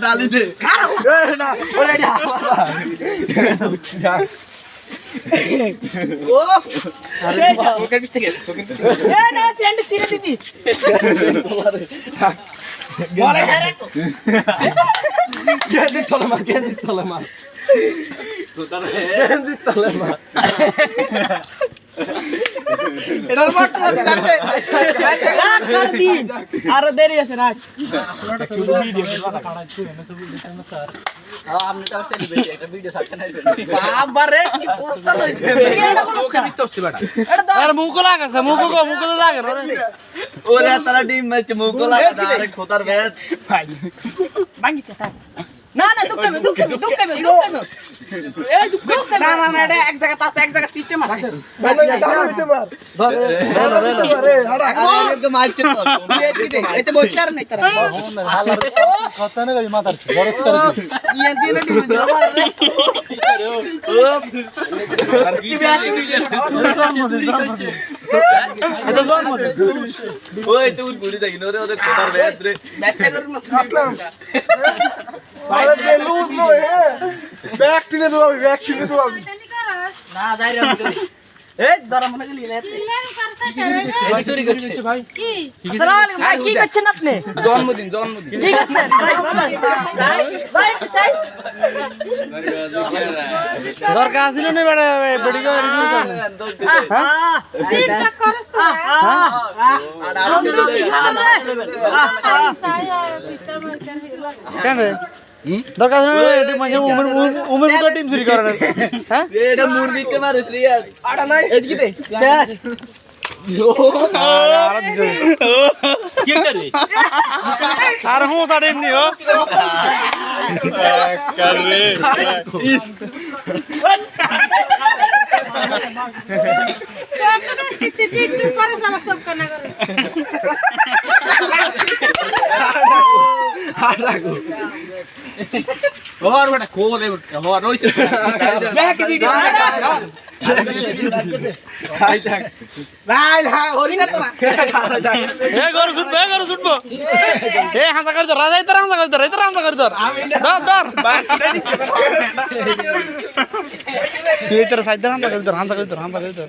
ডালি দে আরো দেরি আছে না মুখ লাগাছে মুখ তো লাগে ওরে তারা ডিম মারছে মুখ লাগা আরে খোদার বেদ ভাঙিছে না না দুঃখ এই দুঃখ না না না এটা এক জায়গা আছে এক জায়গা সিস্টেম আছে আরে তো মারছে তো এতে বইছার নাই তারা কথা না কই মাথার বরস করে ইয়ার দিন ডিম জমা রে ওই তুই বুড়ি যাই নরে ওরে খোদার বেদ রে আসলাম আরে বেলুন নো এ ব্যাক টিনে দাও ব্যাক টিনে দাও না যাই রে এই দরা মনে গলি ভাই চুরি করছে ভাই কি আসসালামু আলাইকুম ভাই কি করছেন আপনি জন্মদিন ঠিক আছে ভাই চাই দরকার ছিল না বড় বডি করে হ্যাঁ ঠিকঠাক করছ তো কেন রে দরকার ছিল এটি মানে উমের মুখ টিম চুরি করে হ্যাঁ এটা মুরগিকে মারিস রে यार আড়া নাই এদিকে দে শেষ কি করে আর হুঁ সাড়ে এমনি ও कर रे और बेटा खोल है और रोई बैक वीडियो খাই থাক ভাই হ্যাঁ হরি না তোরা এ গরু ছুটবো এ হামলা করে ধর রাজা ইতর হামলা করে ধর ধর তুই ইতর সাইড হামলা করে ধর